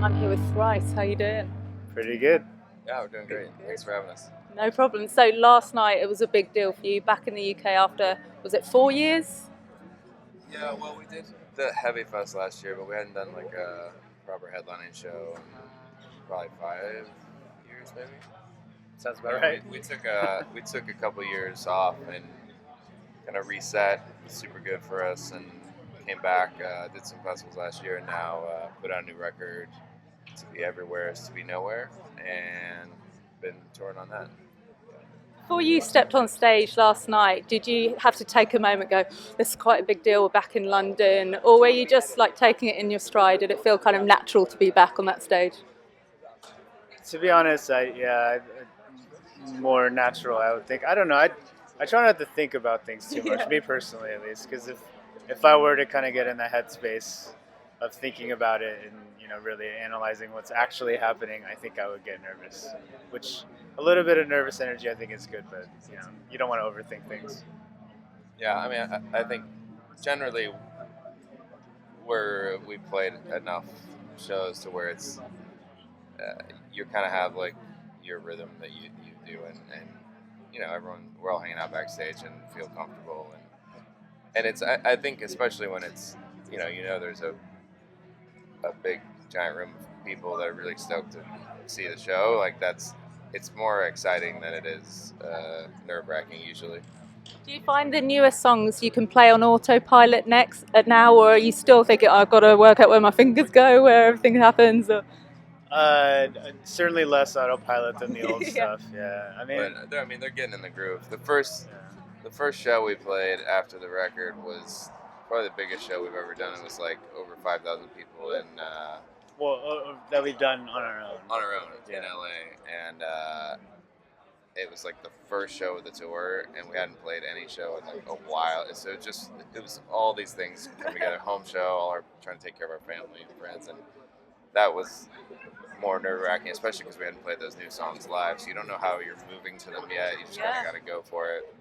I'm here with Thrice. How you doing? Pretty good. Yeah, we're doing great. Thanks for having us. No problem. So last night it was a big deal for you back in the UK after, was it 4 years? Yeah, well, we did the Heavy Fest last year, but we hadn't done like a proper headlining show in probably 5 years, maybe. Sounds about right. We took a couple years off and kind of reset. It was super good for us, and came back, did some festivals last year, and now put out a new record. To be everywhere is to be nowhere, and been touring on that. Before you stepped on stage last night, did you have to take a moment and go, this is quite a big deal, we're back in London, or were you just like taking it in your stride? Did it feel kind of natural to be back on that stage? To be honest, more natural, I would think. I don't know. I try not to think about things too much, me personally at least, because if I were to kind of get in the headspace of thinking about it and really analyzing what's actually happening, I think I would get nervous. Which a little bit of nervous energy I think is good, but you don't want to overthink things. Yeah, I mean, I think generally we played enough shows to where it's you kind of have like your rhythm that you do, and we're all hanging out backstage and feel comfortable, and it's I think especially when it's there's a big giant room of people that are really stoked to see the show. Like it's more exciting than it is nerve-wracking usually. Do you find the newer songs you can play on autopilot now, or are you still thinking, I've got to work out where my fingers go, where everything happens? Or... Certainly less autopilot than the old Yeah. stuff. Yeah, But they're getting in the groove. The first show we played after the record was probably the biggest show we've ever done. It was like over 5,000 people in. That we've done on our own. On our own in LA, and it was like the first show of the tour, and we hadn't played any show in like a while. So it was all these things come together. Home show, all our trying to take care of our family and friends, and that was more nerve-wracking, especially because we hadn't played those new songs live. So you don't know how you're moving to them yet. You just kind of got to go for it.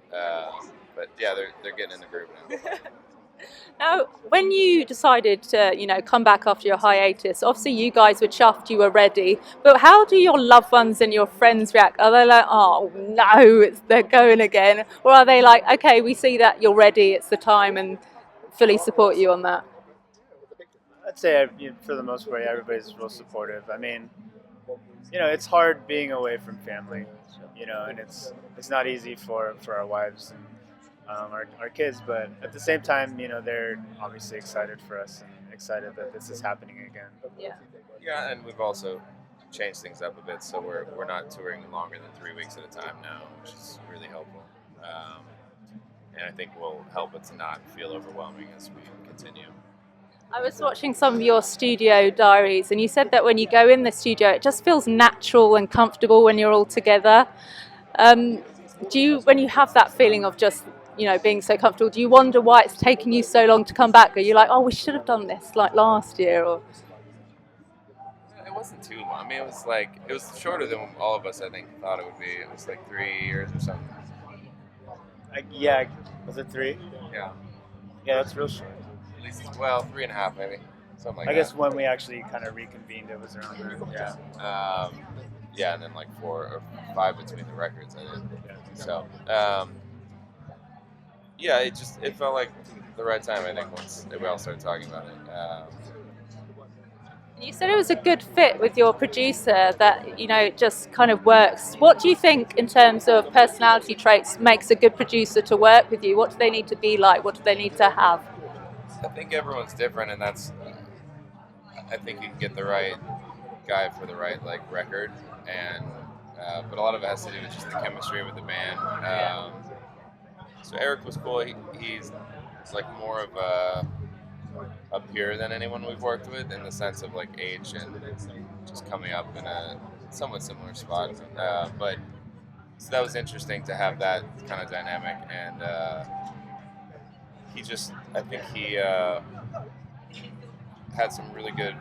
But yeah, they're getting in the groove now. Now, when you decided to, come back after your hiatus, obviously you guys were chuffed, you were ready. But how do your loved ones and your friends react? Are they like, oh no, they're going again? Or are they like, okay, we see that you're ready, it's the time, and fully support you on that? I'd say for the most part, everybody's real supportive. I mean, it's hard being away from family, and it's not easy for our wives and our kids, but at the same time, they're obviously excited for us and excited that this is happening again. Yeah, and we've also changed things up a bit, so we're not touring longer than 3 weeks at a time now, which is really helpful. And I think will help it to not feel overwhelming as we continue. I was watching some of your studio diaries, and you said that when you go in the studio, it just feels natural and comfortable when you're all together. When you have that feeling of just being so comfortable, do you wonder why it's taking you so long to come back? Are you like, oh, we should have done this like last year? Or it wasn't too long. I mean, it was shorter than all of us I think thought it would be. It was like 3 years or something. Was it 3? Yeah, that's real short. at least 3.5 maybe, something like that. I guess when we actually kind of reconvened, it was around there. Yeah, and then like 4 or 5 between the records, I think. So it felt like the right time, I think, once we all started talking about it. you said it was a good fit with your producer, that it just kind of works. What do you think in terms of personality traits makes a good producer to work with you? What do they need to be like? What do they need to have? I think everyone's different, and I think you can get the right guy for the right record, and but a lot of it has to do with just the chemistry with the band. So Eric was cool. He's like more of a peer than anyone we've worked with, in the sense of like age and just coming up in a somewhat similar spot. But so that was interesting to have that kind of dynamic, and I think he had some really good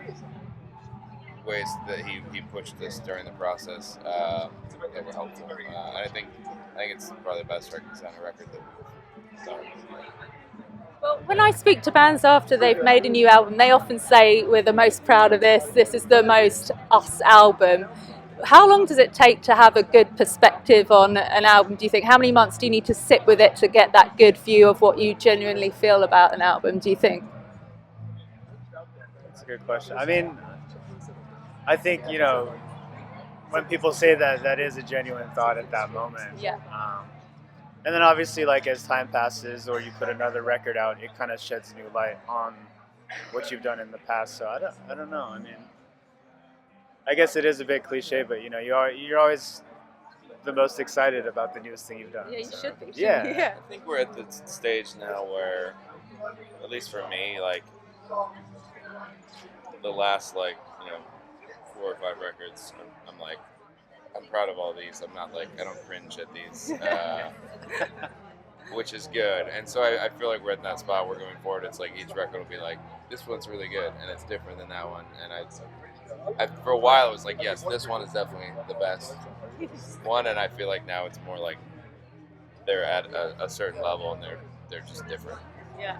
ways that he pushed this during the process that were helpful. And I think it's probably the best sounding record that we've done. Well, when I speak to bands after they've made a new album, they often say, we're the most proud of this, this is the most us album. How long does it take to have a good perspective on an album, do you think? How many months do you need to sit with it to get that good view of what you genuinely feel about an album, do you think? That's a good question. I mean, I think, when people say that, that is a genuine thought at that moment. Yeah. And then obviously, like, as time passes or you put another record out, it kind of sheds new light on what you've done in the past. So I don't know. I mean, I guess it is a bit cliche, but you're always the most excited about the newest thing you've done. Yeah, you so. should be. Yeah. I think we're at the stage now where, at least for me, like the last 4 or 5 records, I'm like, I'm proud of all these. I'm not like, I don't cringe at these, which is good. And so I feel like we're at that spot where going forward, it's like each record will be like, this one's really good and it's different than that one. And I for a while, it was like, yes, this one is definitely the best one. And I feel like now it's more like they're at a certain level and they're just different. Yeah.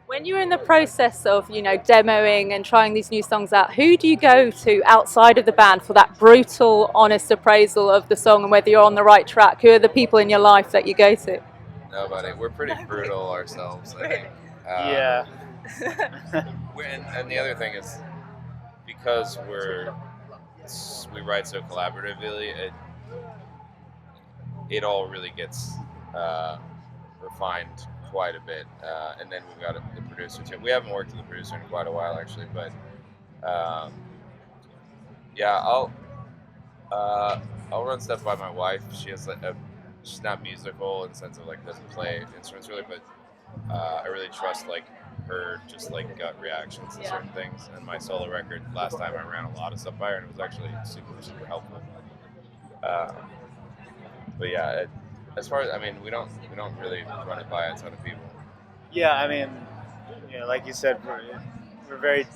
When you're in the process of, demoing and trying these new songs out, who do you go to outside of the band for that brutal, honest appraisal of the song and whether you're on the right track? Who are the people in your life that you go to? Nobody. We're pretty brutal ourselves, I think. Yeah. And the other thing is, because we write so collaboratively, it all really gets refined quite a bit, and then we've got the producer too. We haven't worked with the producer in quite a while, actually, but yeah, I'll run stuff by my wife. She has she's not musical in the sense of doesn't play instruments really, but I really trust her just gut reactions to certain things. And my solo record last time I ran a lot of stuff by her, and it was actually super helpful. But yeah. As far as we don't really run it by a ton of people. Yeah, I mean, like you said, we're very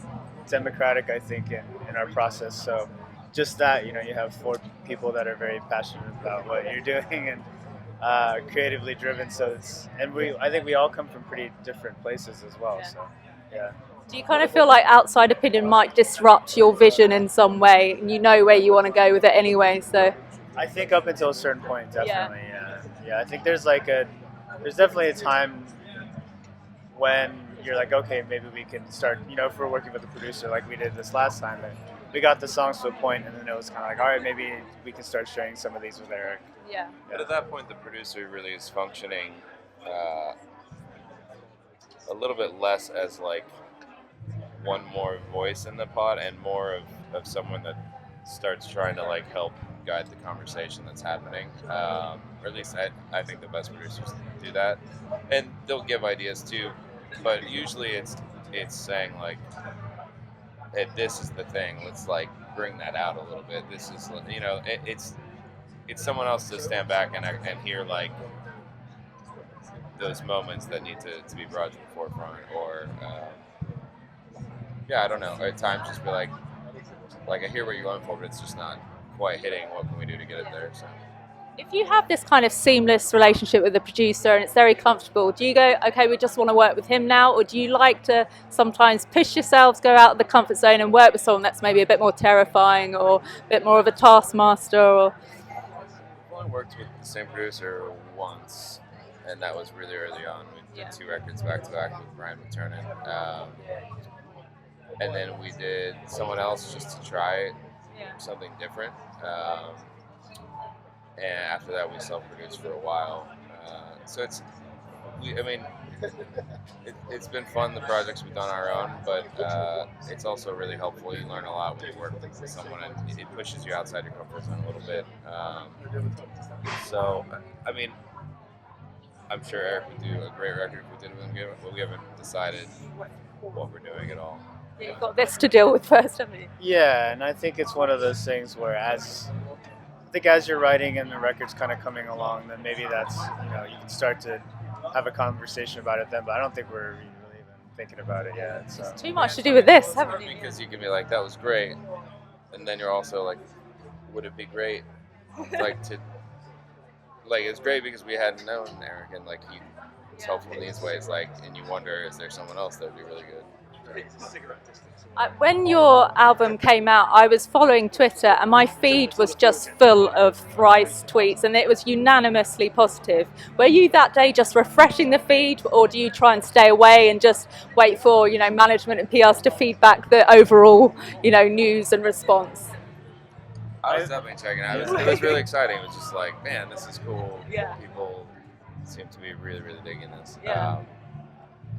democratic, I think, in our process. So just that, you have 4 people that are very passionate about what you're doing and creatively driven. So I think we all come from pretty different places as well. Yeah. So yeah. Do you kind of feel like outside opinion might disrupt your vision in some way, and you know where you want to go with it anyway? So I think up until a certain point, definitely. Yeah, I think there's definitely a time when you're like, okay, maybe we can start, if we're working with a producer like we did this last time, and we got the songs to a point, and then it was kind of like, all right, maybe we can start sharing some of these with Eric. Yeah. But at that point, the producer really is functioning a little bit less as one more voice in the pot and more of someone that starts trying to help guide the conversation that's happening, or at least I think the best producers do that, and they'll give ideas too, but usually it's saying hey, this is the thing, let's bring that out a little bit, this is it's someone else to stand back and hear those moments that need to be brought to the forefront, or I don't know, at times just be like I hear what you're going for, but it's just not quite hitting. What can we do to get it there? So, if you have this kind of seamless relationship with the producer and it's very comfortable, do you go, okay, we just want to work with him now, or do you like to sometimes push yourselves, go out of the comfort zone and work with someone that's maybe a bit more terrifying or a bit more of a taskmaster? Or I've only worked with the same producer once, and that was really early on. We did 2 records back to back with Brian McTernan, and then we did someone else just to try something different. And after that, we self-produced for a while. So it's been fun, the projects we've done our own, but it's also really helpful. You learn a lot when you work with someone, and it pushes you outside your comfort zone a little bit. So, I'm sure Eric would do a great record if we did with him, but we haven't decided what we're doing at all. you've got this to deal with first, haven't you? Yeah, and I think it's one of those things where as you're writing and the record's kind of coming along, then maybe that's, you can start to have a conversation about it then, but I don't think we're really even thinking about it yet. So. It's too much to do with this, haven't you? Because you can be like, that was great, and then you're also like, would it be great, it's great because we hadn't known Eric, and he it's helpful in these ways. Like, and you wonder, is there someone else that would be really good? When your album came out, I was following Twitter and my feed was just full of Thrice tweets and it was unanimously positive. Were you that day just refreshing the feed, or do you try and stay away and just wait for, management and PRs to feedback the overall, news and response? I was definitely checking it out. It was really exciting. It was just like, man, this is cool. Yeah. People seem to be really, really digging this. Yeah.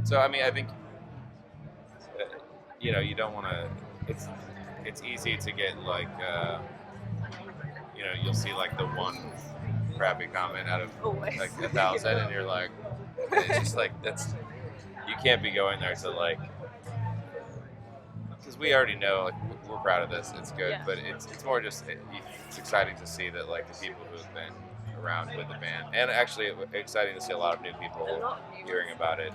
So, I mean, I think, you don't want to, it's easy to get like, you'll see like the one crappy comment out of Always. like 1,000 and you're like, it's just like, you can't be going there to like, because we already know, like, we're proud of this, it's good, but it's more just, it's exciting to see that like the people who've been around with the band, and actually exciting to see a lot of new people hearing about it.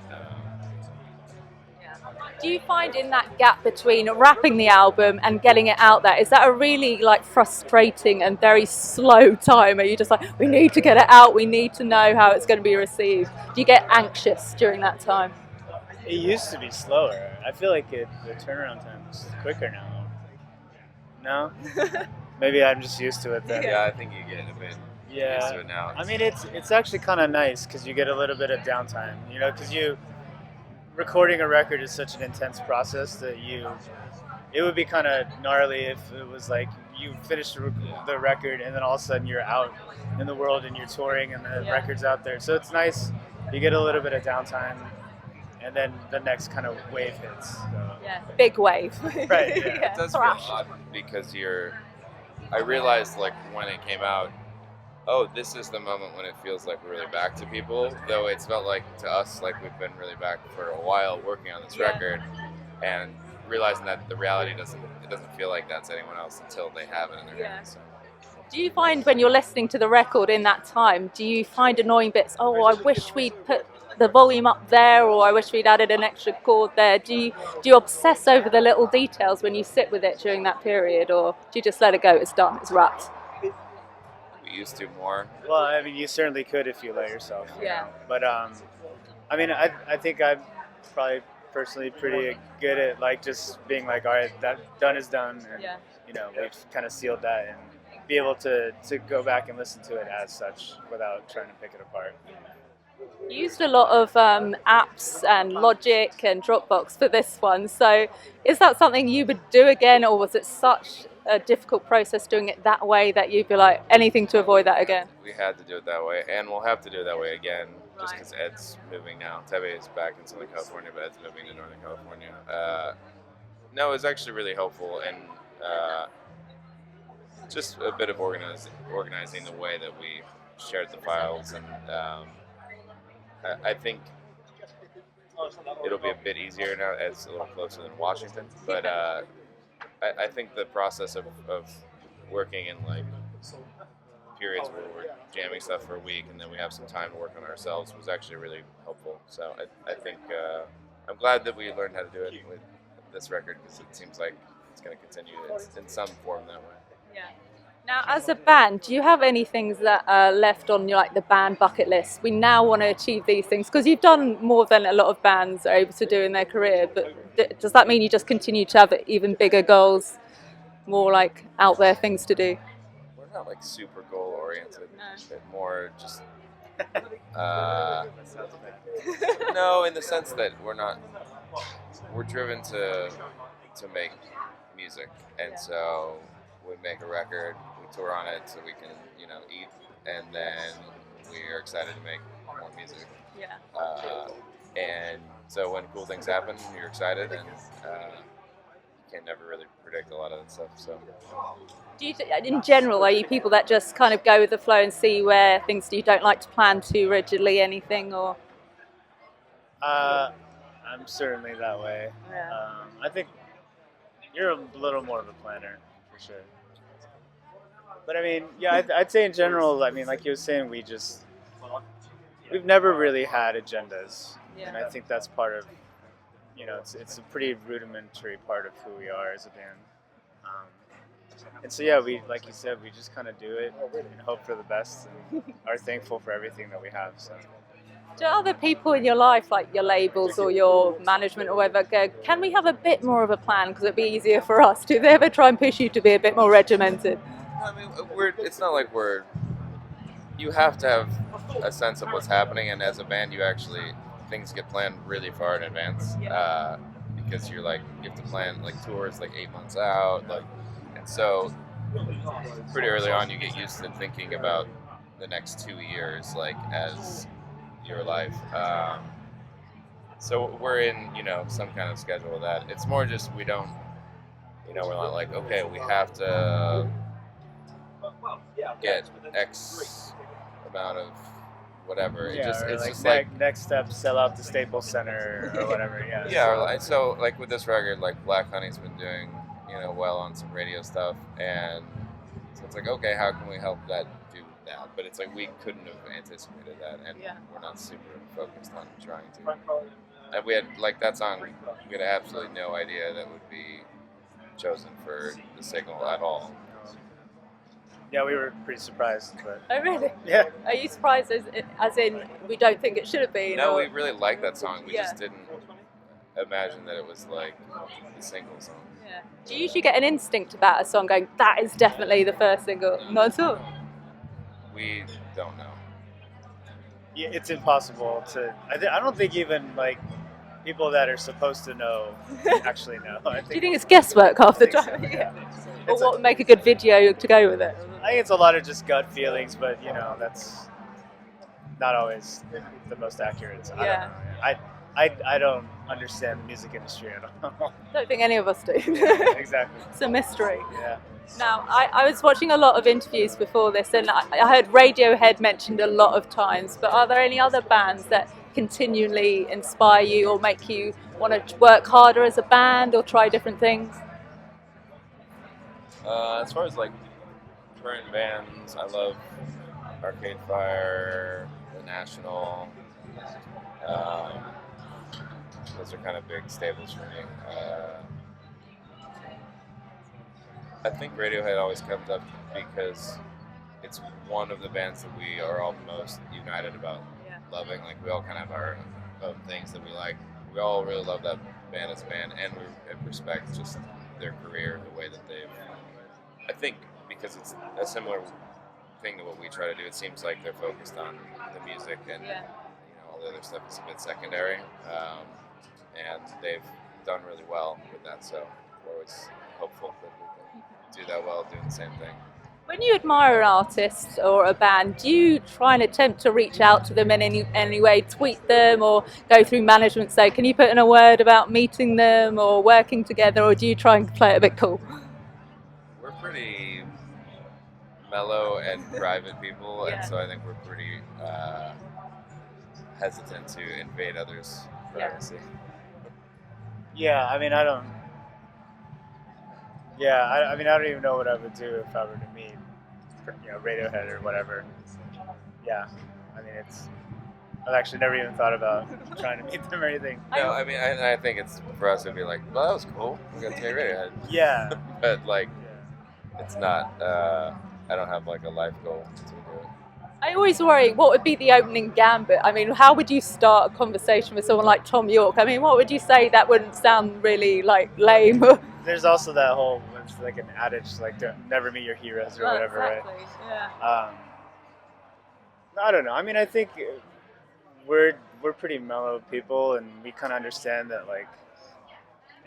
Do you find in that gap between wrapping the album and getting it out there, is that a really like frustrating and very slow time? Are you just like, we need to get it out, we need to know how it's going to be received? Do you get anxious during that time? It used to be slower. I feel like the turnaround time is quicker now. No? Maybe I'm just used to it then. Yeah, I think you get a bit used to it now. I mean, it's actually kind of nice because you get a little bit of downtime, because recording a record is such an intense process that it would be kind of gnarly if it was like you finished the record and then all of a sudden you're out in the world and you're touring and the record's out there. So it's nice. You get a little bit of downtime and then the next kind of wave hits. So. Yeah, big wave. Right, yeah. It does feel odd because I realized like when it came out, oh, this is the moment when it feels like we're really back to people, though it's felt like to us like we've been really back for a while working on this record, and realizing that the reality doesn't feel like that to anyone else until they have it in their hands. So. Do you find when you're listening to the record in that time, do you find annoying bits, oh, I wish we'd put the volume up there, or I wish we'd added an extra chord there? Do you obsess over the little details when you sit with it during that period, or do you just let it go, it's done, it's wrapped? Used to more. Well, I mean, you certainly could if you let yourself. Yeah. But I mean, I think I'm probably personally pretty good at like just being like, all right, that done is done, and we've kind of sealed that, and be able to go back and listen to it as such without trying to pick it apart. You used a lot of apps and Logic and Dropbox for this one, so is that something you would do again, or was it such a difficult process doing it that way that you'd be like, anything to avoid that again? We had to do it that way, and we'll have to do it that way again, just because Ed's moving now. Teppei is back in Southern California, but Ed's moving to Northern California. No, it was actually really helpful, and just a bit of organizing the way that we shared the files, and I think it'll be a bit easier now. Ed's a little closer than Washington, but I think the process of working in like periods where we're jamming stuff for a week and then we have some time to work on ourselves was actually really helpful. So I think I'm glad that we learned how to do it with this record, because it seems like it's going to continue in some form that way. Yeah. Now, as a band, do you have any things that are left on your, like the band bucket list? We now want to achieve these things, because you've done more than a lot of bands are able to do in their career. But does that mean you just continue to have even bigger goals, more like out there things to do? We're not like super goal oriented. No. More just no, in the sense that we're driven to make music, and so we make a record, we tour on it so we can, eat, and then we are excited to make more music. Yeah. And so when cool things happen, you're excited, and you can never really predict a lot of that stuff. So. Do you, in general, are you people that just kind of go with the flow and see where things you don't like to plan too rigidly, anything, or? I'm certainly that way. Yeah. I think you're a little more of a planner, for sure. But I mean, yeah, I'd say in general, I mean, like you were saying, we've never really had agendas. Yeah. And I think that's part of, it's a pretty rudimentary part of who we are as a band. And so, yeah, like you said, we just kind of do it and hope for the best and are thankful for everything that we have. So. Do other people in your life, like your labels or your management or whatever, go, can we have a bit more of a plan because it'd be easier for us? Do they ever try and push you to be a bit more regimented? I mean, it's not like you have to have a sense of what's happening, and as a band, things get planned really far in advance, because you have to plan like tours like 8 months out, and so pretty early on you get used to thinking about the next 2 years as your life. So we're in some kind of schedule of that. It's more just we don't, we're not like, okay, we have to get X amount of whatever. It's just next step, sell out the Staples Center or whatever. Yeah. Yeah. So with this record, Black Honey's been doing well on some radio stuff, and so it's like, okay, how can we help that do that? But it's like we couldn't have anticipated that, and we're not super focused on trying to. And we had that song, we had absolutely no idea that would be chosen for the Signal at all. Yeah, we were pretty surprised. But Oh, really? yeah. Are you surprised as in we don't think it should have been? No, or? we really liked that song. We just didn't imagine that it was the single song. Yeah. Do you usually get an instinct about a song going, that is definitely the first single? Not at all. We don't know. Yeah, it's impossible to. I don't think even people that are supposed to know actually know. Do you think it's guesswork half the so, time? yeah. Or what would make a good video to go with it? I think it's a lot of just gut feelings, but that's not always the most accurate. So Yeah. I don't understand the music industry at all. Don't think any of us do. Exactly. It's a mystery. Yeah. Now, I was watching a lot of interviews before this, and I heard Radiohead mentioned a lot of times, but are there any other bands that continually inspire you or make you want to work harder as a band or try different things? As far as current bands, I love Arcade Fire, The National. Those are kind of big staples for me. I think Radiohead always comes up because it's one of the bands that we are all most united about loving. We all kind of have our own things that we like. We all really love that band as a band, and we respect just their career, the way that they've. I think because it's a similar thing to what we try to do. It seems like they're focused on the music, and all the other stuff is a bit secondary. And they've done really well with that, so we're always hopeful that we can do that well, doing the same thing. When you admire an artist or a band, do you try and attempt to reach out to them in any way, tweet them or go through management, say, can you put in a word about meeting them or working together, or do you try and play it a bit cool? We're pretty mellow and private people, and so I think we're pretty hesitant to invade others' privacy. Yeah, I mean, I don't. Yeah, I mean, I don't even know what I would do if I were to meet, Radiohead or whatever. Yeah, I mean, I've actually never even thought about trying to meet them or anything. No, I mean, I think it's for us. It'd be like, well, that was cool. We got to meet Radiohead. Yeah, but it's not. I don't have a life goal to do it. I always worry, what would be the opening gambit? I mean, how would you start a conversation with someone like Thom Yorke? I mean, what would you say that wouldn't sound really lame? There's also that whole, it's an adage, don't never meet your heroes or whatever, exactly. right? Yeah. I don't know. I mean, I think we're pretty mellow people, and we kind of understand that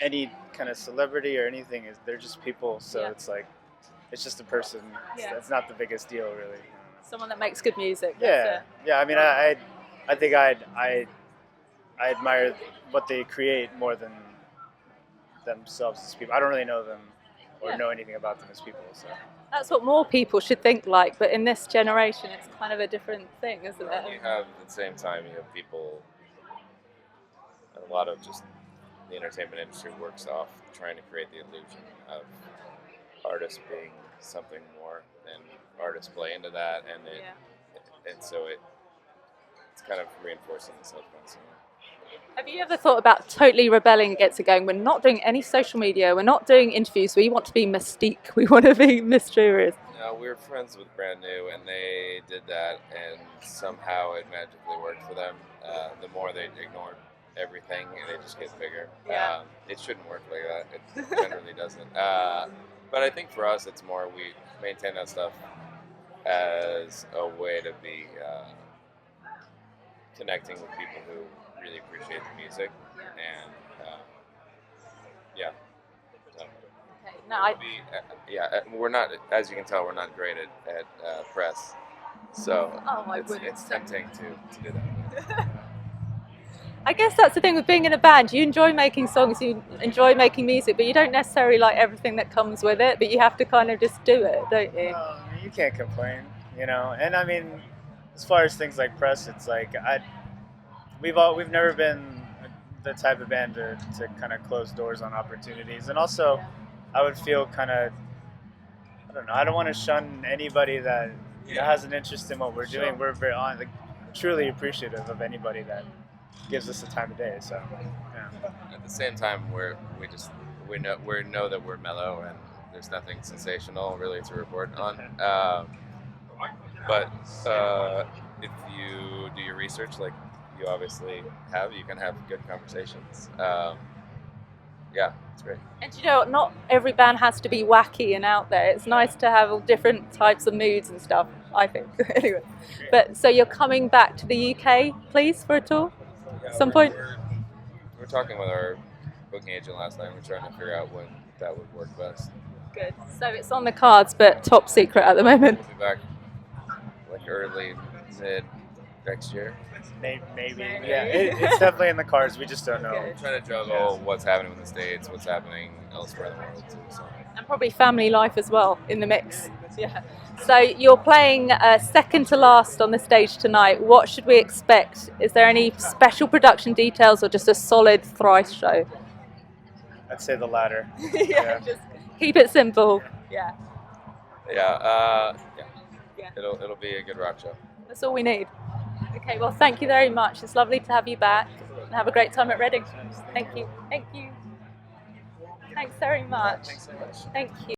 any kind of celebrity or anything they're just people. So it's just a person. It's not the biggest deal, really. Someone that makes good music. Yeah. I mean, I think I admire what they create more than themselves as people. I don't really know them or know anything about them as people. So that's what more people should think like. But in this generation, it's kind of a different thing, isn't it? You have at the same time people. A lot of just the entertainment industry works off trying to create the illusion of artists being something more, and artists play into that, and so it's kind of reinforcing itself constantly. Have you ever thought about totally rebelling against it, going, we're not doing any social media, we're not doing interviews, we want to be mystique, we want to be mysterious? No, we were friends with Brand New, and they did that, and somehow it magically worked for them. The more they ignored everything, and they just get bigger. Yeah. It shouldn't work like that. It generally doesn't. But I think for us, it's more we maintain that stuff as a way to be connecting with people who really appreciate the music, and yeah. So. Okay. No, We're not, as you can tell, we're not great at press, so I it's wouldn't say. tempting to do that. I guess that's the thing with being in a band. You enjoy making songs, you enjoy making music, but you don't necessarily like everything that comes with it. But you have to kind of just do it, don't you? Well, I mean, you can't complain, And I mean, as far as things like press, it's like we've never been the type of band to kind of close doors on opportunities, and also I would feel kind of, I don't know, I don't want to shun anybody that has an interest in what we're doing. We're very truly appreciative of anybody that gives us the time of day. So, yeah. At the same time, we know that we're mellow, and there's nothing sensational really to report on. But if you do your research, like you obviously have, you can have good conversations. Yeah, it's great. And you know what? Not every band has to be wacky and out there. It's nice to have all different types of moods and stuff, I think. Anyway, but so you're coming back to the UK, please, for a tour? Yeah, Some point? We're talking with our booking agent last night. We're trying to figure out when that would work best. Good. So it's on the cards, but top secret at the moment. We'll be back like early, mid next year. Maybe. Yeah, it's definitely in the cards. We just don't know. Okay. We're trying to juggle what's happening in the States, what's happening elsewhere in the world too. So. And probably family life as well in the mix. Yeah. So you're playing second to last on the stage tonight. What should we expect? Is there any special production details or just a solid Thrice show? I'd say the latter. Just keep it simple. Yeah. Yeah. Yeah. It'll be a good rock show. That's all we need. Okay, well, thank you very much. It's lovely to have you back. And have a great time at Reading. Thank you. Thank you. Thanks very much. Thanks so much. Thank you.